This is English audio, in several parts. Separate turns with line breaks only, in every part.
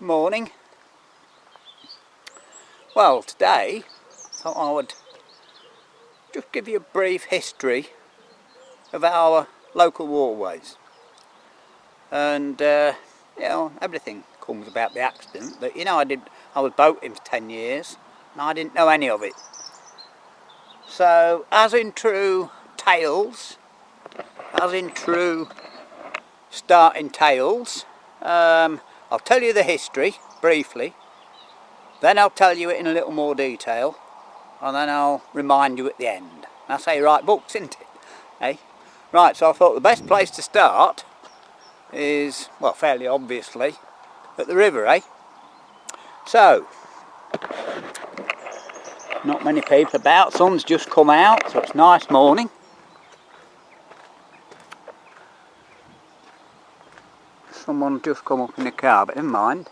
Morning. Well, today I thought I would just give you a brief history of our local waterways, and everything comes about the accident. But I was boating for 10 years and I didn't know any of it. So as in true tales, as in true starting tales, I'll tell you the history briefly, then I'll tell you it in a little more detail, and then I'll remind you at the end. That's how you write books, isn't it? Eh? Right, so I thought the best place to start is, well, fairly obviously, at the river, eh? So, not many people about, sun's just come out, so it's a nice morning. Someone just come up in the car, but never mind,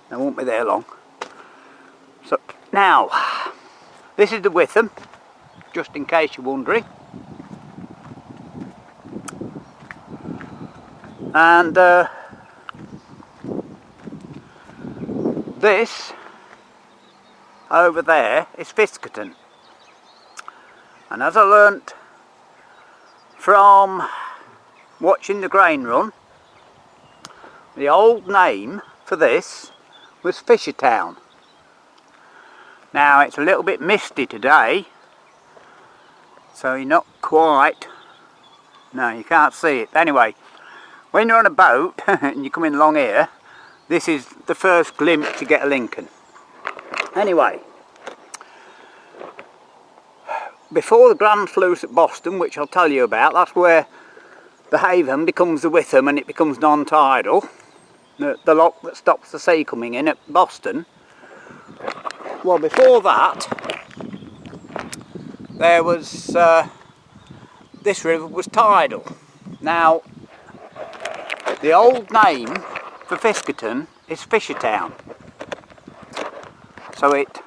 they won't be there long. So now, this is the Witham, just in case you're wondering. And this over there is Fiskerton. And as I learnt from watching the grain run, the old name for this was Fishertown. Now it's a little bit misty today, so you're not quite, no, you can't see it. Anyway, when you're on a boat and you're coming along here, this is the first glimpse you get of Lincoln. Anyway, before the Grand Sluice at Boston, which I'll tell you about, that's where the Haven becomes the Witham and it becomes non-tidal. The lock that stops the sea coming in at Boston. Well, before that, there was, this river was tidal. Now, the old name for Fiskerton is Fishertown. So it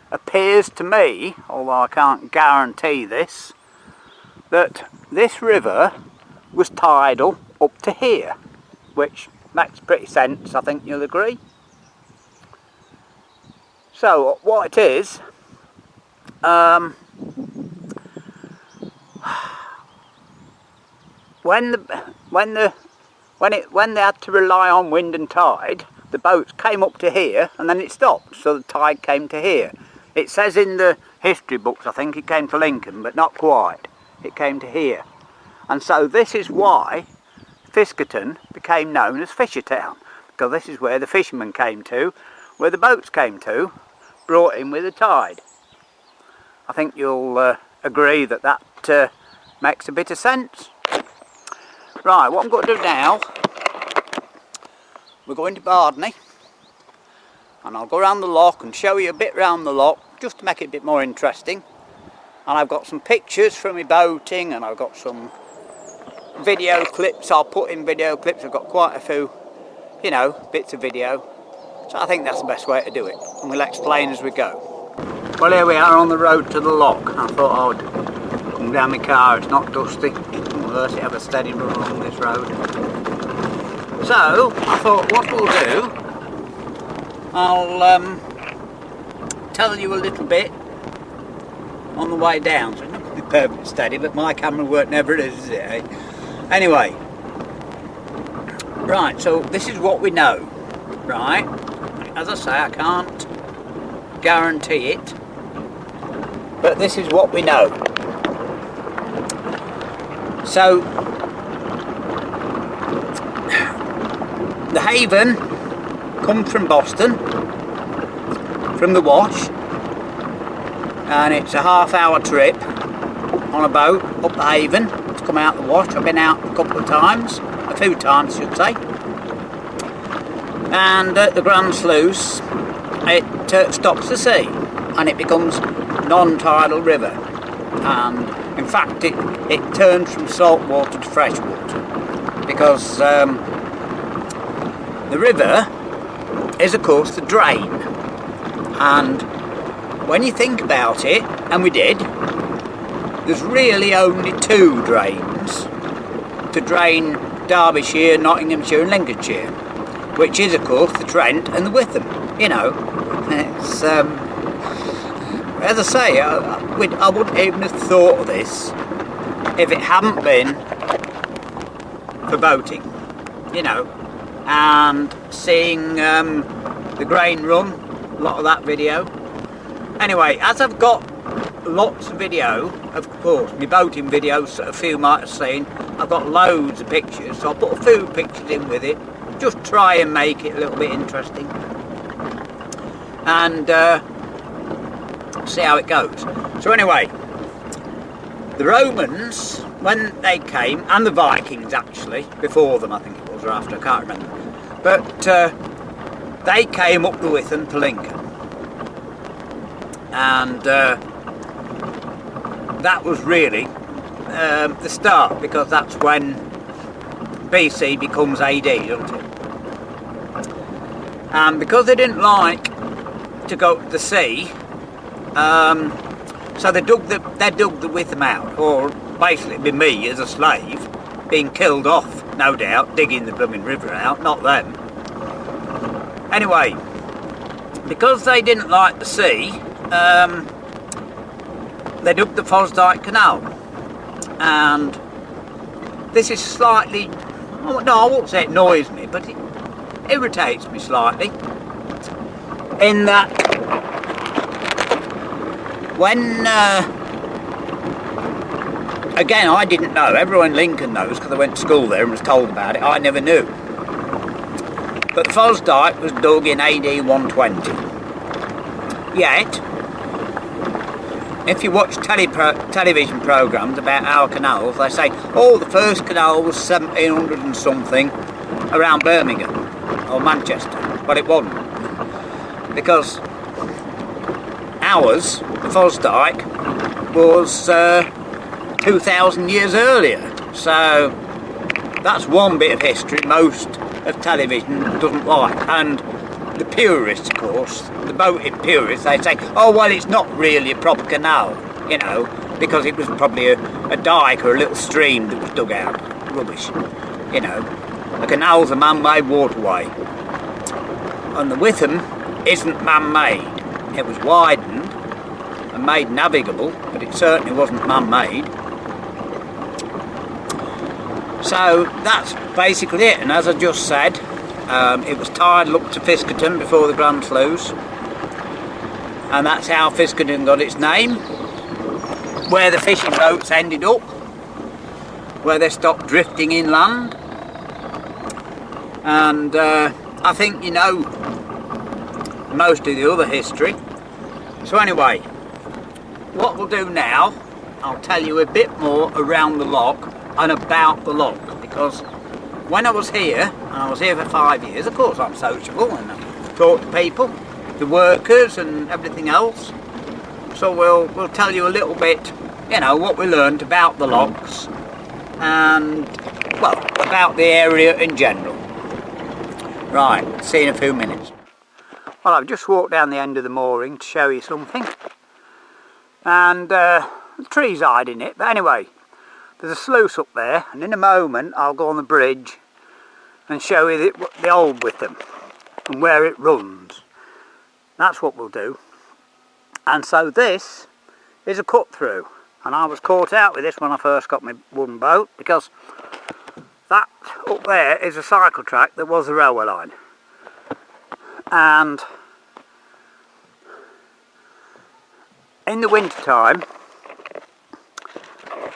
appears to me, although I can't guarantee this, that this river was tidal up to here, which makes pretty sense, I think you'll agree. So what it is, when they had to rely on wind and tide, the boats came up to here and then it stopped, so the tide came to here. It says in the history books, I think it came to Lincoln, but not quite. It came to here. And so this is why Fiskerton became known as Fishertown, because this is where the fishermen came to, where the boats came to, brought in with the tide. I think you'll agree that that makes a bit of sense. Right, what I'm going to do now, we're going to Bardney, and I'll go around the lock and show you a bit round the lock, just to make it a bit more interesting. And I've got some pictures from my boating, and I've got some video clips. I'll put in video clips. I've got quite a few, bits of video. So I think that's the best way to do it, and we'll explain as we go. Well, here we are on the road to the lock. I thought I would come down my car. It's not dusty. It won't hurt it, have a steady run along this road. So I thought what we'll do, I'll tell you a little bit on the way down. So it's not going to be perfectly steady, but my camera work never is it? Eh? Anyway, right, so this is what we know, right? As I say, I can't guarantee it, but this is what we know. So, the Haven comes from Boston, from the Wash, and it's a half-hour trip on a boat up the Haven to come out the Wash. I've been out a couple of times, a few times I should say. And at the Grand Sluice it stops the sea and it becomes non-tidal river, and in fact it turns from salt water to fresh water, because the river is of course the drain. And when you think about it, and we did, there's really only two drains to drain Derbyshire, Nottinghamshire and Lincolnshire. which is of course the Trent and the Witham. You know, it's as I say, I wouldn't even have thought of this if it hadn't been for boating, you know, and seeing the grain run, a lot of that video. Anyway, as I've got lots of video, of course, my boating videos, a few might have seen, I've got loads of pictures, so I'll put a few pictures in with it, just try and make it a little bit interesting, and see how it goes. So anyway, the Romans, when they came, and the Vikings actually, before them I think it was, or after, I can't remember, but they came up the Witham to Lincoln, and that was really the start, because that's when BC becomes AD, doesn't it? And because they didn't like to go to the sea, so they dug the Witham out, or basically it'd be me as a slave being killed off, no doubt, digging the blooming river out, not them. Anyway, because they didn't like the sea, they dug the Fosdyke Canal, and this is slightly, no, I won't say it annoys me, but it irritates me slightly, in that when, again, I didn't know, everyone in Lincoln knows because I went to school there and was told about it, I never knew, but the Fosdyke was dug in AD 120, yet if you watch television programmes about our canals, they say, oh, the first canal was 1700 and something around Birmingham or Manchester. But it wasn't. Because ours, the Fosdyke, was 2,000 years earlier. So that's one bit of history most of television doesn't like. And the purists, of course, the boating purists, they say, oh, well, it's not really a proper canal, you know, because it was probably a dike or a little stream that was dug out. Rubbish, you know. A canal's a man-made waterway. And the Witham isn't man-made. It was widened and made navigable, but it certainly wasn't man-made. So that's basically it, and as I just said, it was tidal up to Fiskerton before the Grand Sluice, and that's how Fiskerton got its name, where the fishing boats ended up, where they stopped drifting inland, and I think you know most of the other history. So anyway, what we'll do now, I'll tell you a bit more around the loch and about the loch, because when I was here, and I was here for 5 years, of course I'm sociable and I talk to people, the workers and everything else. So we'll tell you a little bit, you know, what we learned about the lochs and, well, about the area in general. Right, see you in a few minutes. Well, I've just walked down the end of the mooring to show you something, and the trees hiding it, but anyway, there's a sluice up there, and in a moment I'll go on the bridge and show you the old Witham and where it runs. That's what we'll do. And so this is a cut through, and I was caught out with this when I first got my wooden boat, because that up there is a cycle track that was the railway line, and in the winter time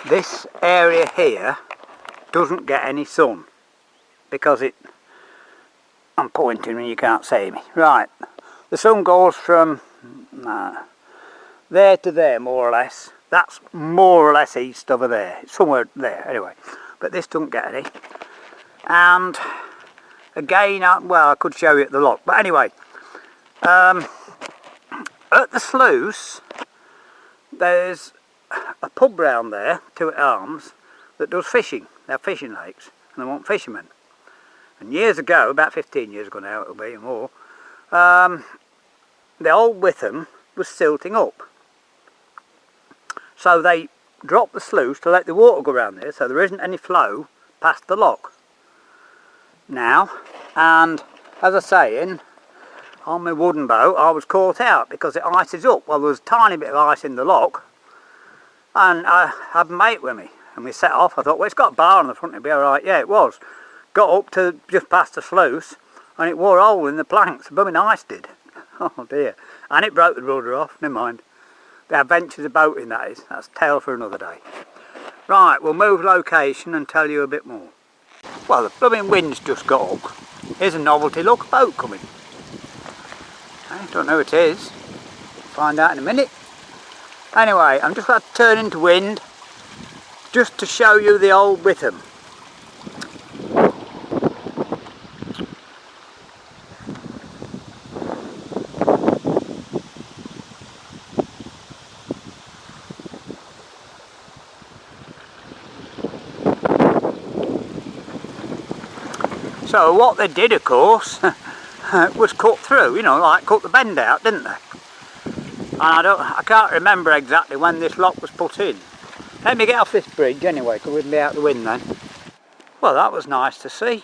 this area here doesn't get any sun, because I'm pointing and you can't see me. Right, the sun goes from there to there, more or less. That's more or less east over there. It's somewhere there, anyway. But this doesn't get any. And again, well, I could show you at the loch. But anyway, at the sluice, there's a pub round there, Two Arms, that does fishing. They're fishing lakes, and they want fishermen. And years ago, about 15 years ago now it'll be, or more, the old Witham was silting up. So they dropped the sluice to let the water go around there, so there isn't any flow past the loch now. And as I say, on my wooden boat I was caught out because it ices up. Well, there was a tiny bit of ice in the lock, and I had a mate with me, and we set off. I thought, well, it's got a bar on the front, it'll be alright. Yeah, it was. Got up to just past the sluice, and it wore a hole in the planks. The blooming ice did. Oh dear. And it broke the rudder off. Never mind. The adventures of boating, that is. That's a tale for another day. Right, we'll move location and tell you a bit more. Well, the blooming wind's just got up. Here's a novelty look boat coming. I don't know who it is. Find out in a minute. Anyway, I'm just going to turn into wind just to show you the old Witham. So what they did, of course, was cut through, you know, like cut the bend out, didn't they? And I can't remember exactly when this lock was put in. Let me get off this bridge anyway, because we'd be out the wind then. Well, that was nice to see.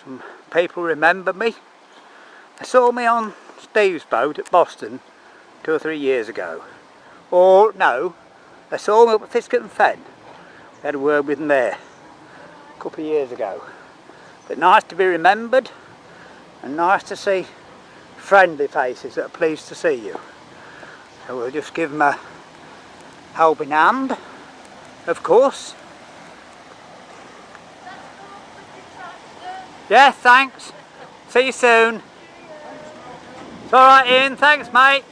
Some people remember me. They saw me on Steve's boat at Boston 2 or 3 years ago. Or, no, they saw me up at Fisket and Fen. They had a word with them there a couple of years ago. But nice to be remembered, and nice to see friendly faces that are pleased to see you. So we'll just give them a helping hand, of course. Yeah, thanks. See you soon. It's alright, Ian. Thanks, mate.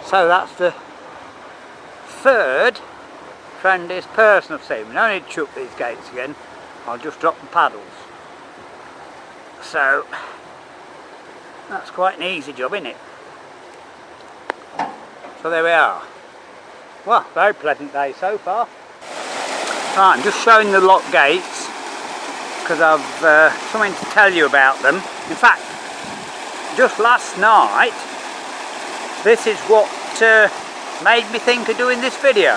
So that's the third friendliest person I've seen. We don't need to chuck these gates again. I'll just drop the paddles. So that's quite an easy job, isn't it? So there we are. Well, very pleasant day so far. Right, I'm just showing the lock gates because I've something to tell you about them. In fact, just last night, this is what made me think of doing this video.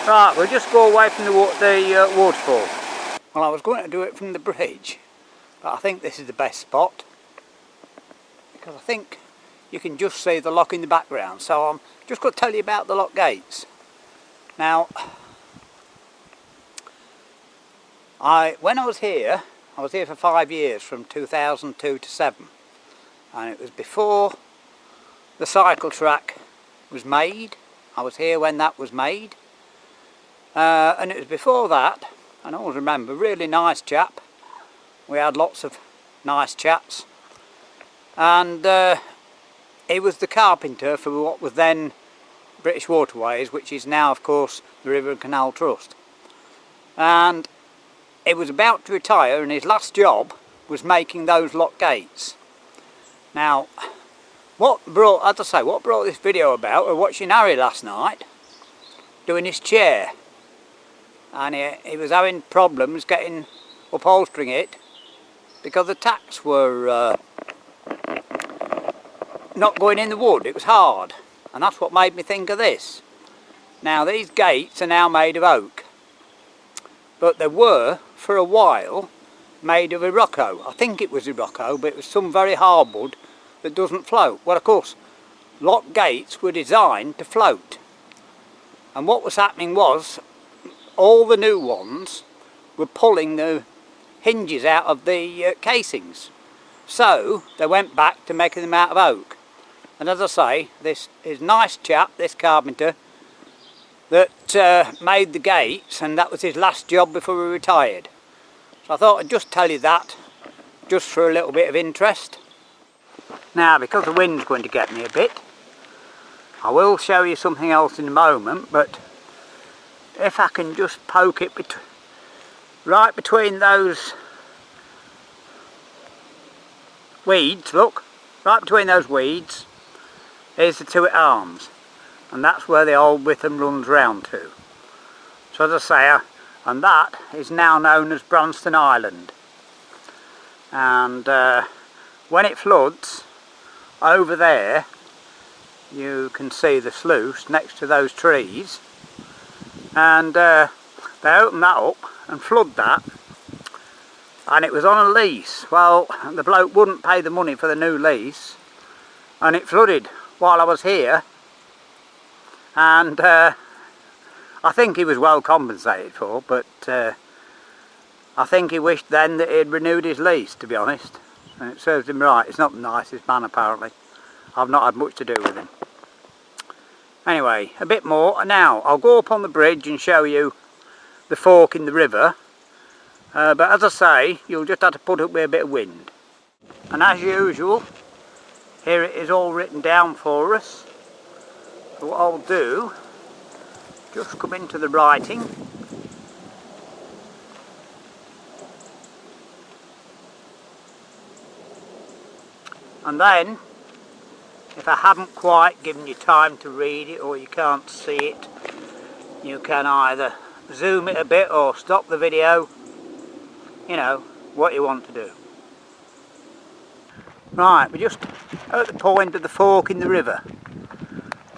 Right, we'll just go away from the waterfall. Well, I was going to do it from the bridge, but I think this is the best spot because I think you can just see the lock in the background. So I'm just going to tell you about the lock gates. Now, when I was here for 5 years, from 2002 to 7, and it was before the cycle track was made. I was here when that was made, and it was before that, and I always remember, really nice chap. We had lots of nice chats, and he was the carpenter for what was then British Waterways, which is now of course the River and Canal Trust. And he was about to retire, and his last job was making those lock gates. Now, what brought this video about was watching Harry last night doing his chair, and he was having problems getting upholstering it because the tacks were not going in the wood. It was hard, and that's what made me think of this. Now, these gates are now made of oak, but they were for a while made of Irocco. I think it was Irocco, but it was some very hard wood that doesn't float. Well, of course, lock gates were designed to float, and what was happening was all the new ones were pulling the hinges out of the casings, so they went back to making them out of oak. And as I say, this is a nice chap, this carpenter, that made the gates, and that was his last job before he retired. So I thought I'd just tell you that, just for a little bit of interest. Now, because the wind's going to get me a bit, I will show you something else in a moment, but if I can just poke it right between those weeds, look, right between those weeds, here's the Tuit Arms, and that's where the old Witham runs round to. So as I say, and that is now known as Bronston Island. And when it floods over there, you can see the sluice next to those trees, and they open that up and flood that, and it was on a lease. Well, the bloke wouldn't pay the money for the new lease, and it flooded while I was here, and I think he was well compensated for, but I think he wished then that he'd renewed his lease, to be honest, and it serves him right. He's not the nicest man, apparently. I've not had much to do with him. Anyway, a bit more. Now, I'll go up on the bridge and show you the fork in the river. But as I say, you'll just have to put up with a bit of wind. And as usual, here it is all written down for us. So what I'll do, just come into the writing. And then, if I haven't quite given you time to read it, or you can't see it, you can either zoom it a bit or stop the video, you know, what you want to do. Right, we're just at the point of the fork in the river.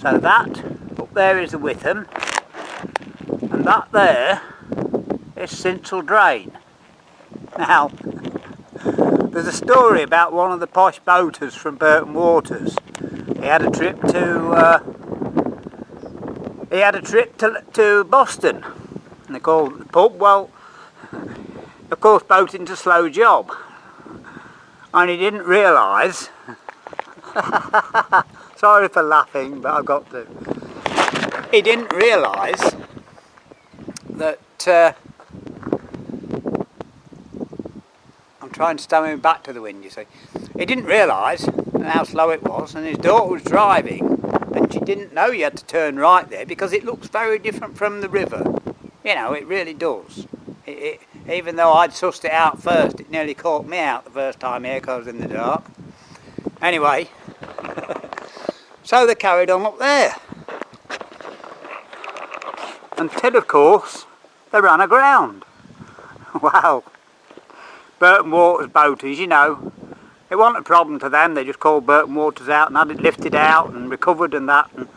So that up there is the Witham, and that there is Sinsel Drain. Now, there's a story about one of the posh boaters from Burton Waters. He had a trip to Boston, and they called it the pub. Well, of course, boating's a slow job, and he didn't realise. Sorry for laughing, but I've got to. He didn't realise that. I'm trying to stand him back to the wind, you see. He didn't realise how slow it was, and his daughter was driving, and she didn't know you had to turn right there because it looks very different from the river. You know, it really does. Even though I'd sussed it out first, it nearly caught me out the first time here because I was in the dark. Anyway, so they carried on up there. Until, of course, they ran aground. Wow. Burton Waters boaters, you know, it wasn't a problem to them. They just called Burton Waters out and had it lifted out and recovered and that, and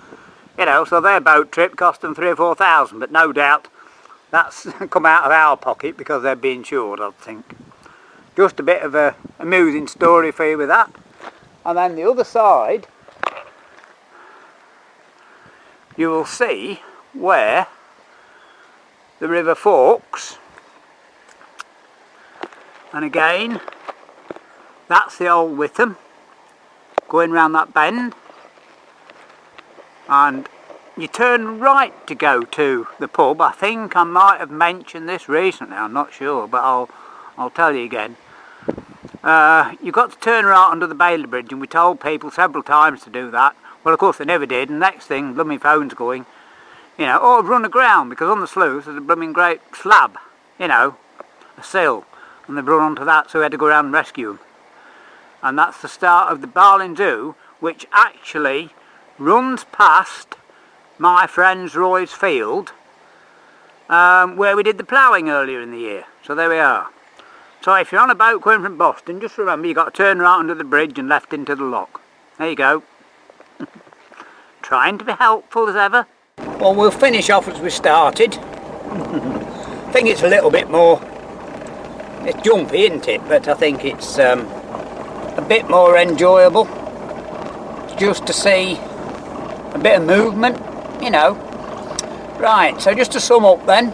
you know, so their boat trip cost them 3,000 or 4,000, but no doubt that's come out of our pocket because they'd be insured, I think. Just a bit of a amusing story for you with that. And then the other side, you will see where the river forks. And again, that's the old Witham going round that bend, and you turn right to go to the pub. I think I might have mentioned this recently, I'm not sure, but I'll tell you again. You've got to turn right under the Bailey Bridge, and we told people several times to do that. Well, of course they never did, and next thing, blooming phone's going, you know, oh, I've run aground, because on the sluice there's a blooming great slab, you know, a sill. And they've run onto that, so we had to go around and rescue them. And that's the start of the Barling Zoo, which actually runs past my friend's Roy's field, where we did the ploughing earlier in the year. So there we are. So if you're on a boat going from Boston, just remember you've got to turn right under the bridge and left into the lock. There you go. Trying to be helpful as ever. Well, we'll finish off as we started. I think it's a little bit more, it's jumpy, isn't it? But I think it's a bit more enjoyable just to see a bit of movement, you know. Right, so just to sum up then,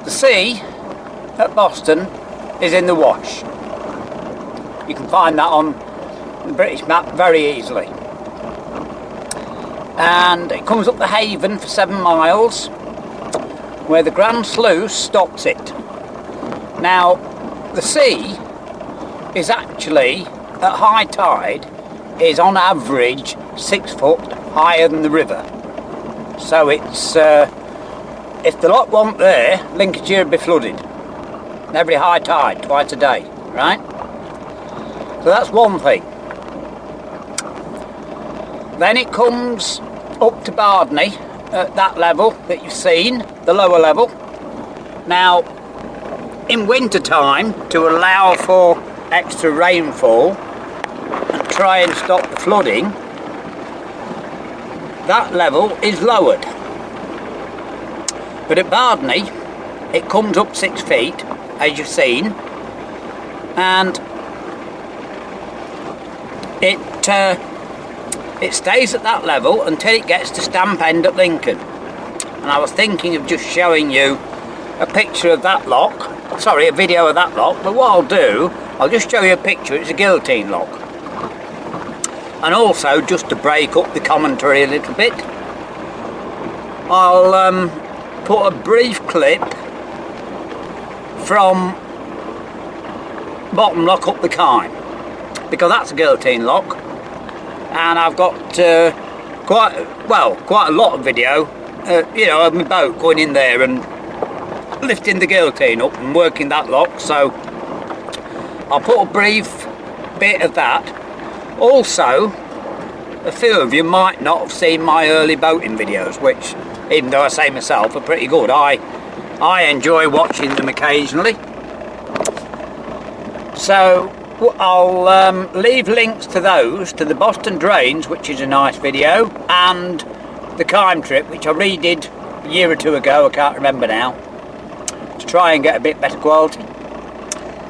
the sea at Boston is in the Wash. You can find that on the British map very easily. And it comes up the Haven for 7 miles, where the Grand Sluice stops it. Now, the sea is actually, at high tide, is on average 6 foot higher than the river. So it's, if the lock wasn't there, Lincolnshire would be flooded. Every high tide, twice a day, right? So that's one thing. Then it comes up to Bardney at that level that you've seen, the lower level. Now, in winter time, to allow for extra rainfall and try and stop the flooding, that level is lowered. But at Bardney it comes up 6 feet, as you've seen, and it stays at that level until it gets to Stamp End at Lincoln. And I was thinking of just showing you a picture of that lock, sorry, a video of that lock, but what I'll do, I'll just show you a picture. It's a guillotine lock. And also, just to break up the commentary a little bit, I'll put a brief clip from bottom lock up the Kine, because that's a guillotine lock, and I've got quite a lot of video, you know, of my boat going in there and lifting the guillotine up and working that lock. So I'll put a brief bit of that. Also, a few of you might not have seen my early boating videos, which, even though I say myself, are pretty good. I enjoy watching them occasionally. So I'll leave links to those, to the Boston Drains, which is a nice video, and the Kime trip, which I redid a year or two ago, I can't remember now, to try and get a bit better quality.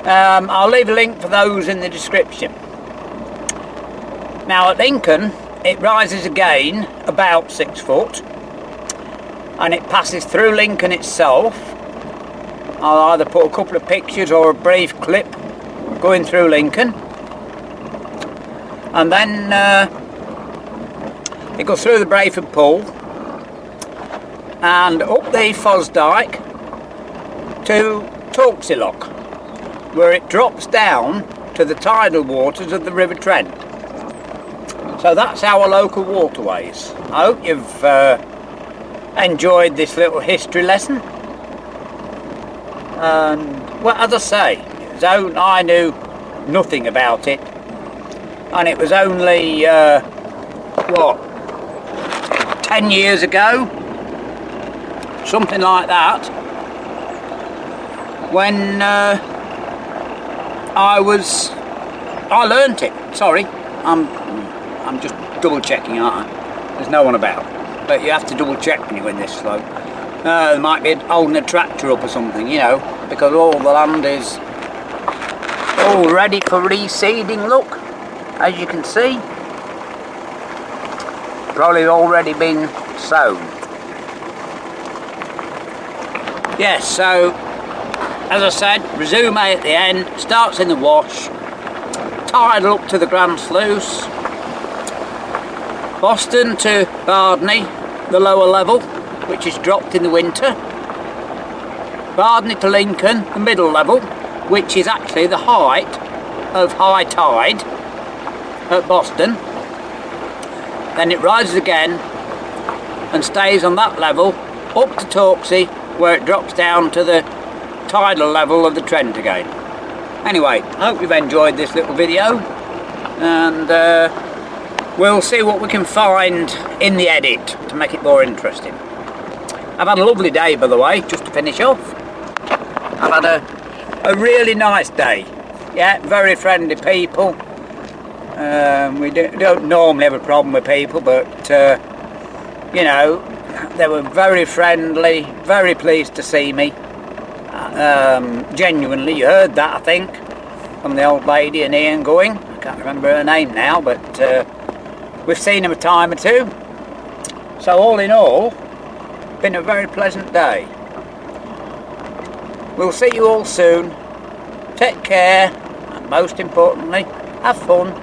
I'll leave a link for those in the description. Now at Lincoln it rises again about 6 foot, and it passes through Lincoln itself. I'll either put a couple of pictures or a brief clip going through Lincoln, and then it goes through the Brayford Pool and up the Fosdyke to Torksey Lock, where it drops down to the tidal waters of the River Trent. So that's our local waterways. I hope you've enjoyed this little history lesson. And well, as I say, I knew nothing about it, and it was only 10 years ago, something like that, when I learnt it. Sorry, I'm just double checking, aren't I? There's no one about, but you have to double check when you're in this slope. There might be holding a tractor up or something, you know, because all the land is all ready for reseeding. Look, as you can see, probably already been sown. Yes, so as I said, resume at the end, starts in the wash, tidal up to the Grand Sluice, Boston to Bardney, the lower level, which is dropped in the winter, Bardney to Lincoln, the middle level, which is actually the height of high tide at Boston. Then it rises again and stays on that level up to Torksey, where it drops down to the tidal level of the Trent again. Anyway, I hope you've enjoyed this little video, and we'll see what we can find in the edit to make it more interesting. I've had a lovely day, by the way, just to finish off. I've had a really nice day. Yeah, very friendly people. We don't normally have a problem with people, but you know, they were very friendly, very pleased to see me. Genuinely, you heard that, I think, from the old lady and Ian going. I can't remember her name now, but we've seen him a time or two. So all in all, been a very pleasant day. We'll see you all soon. Take care, and most importantly, have fun.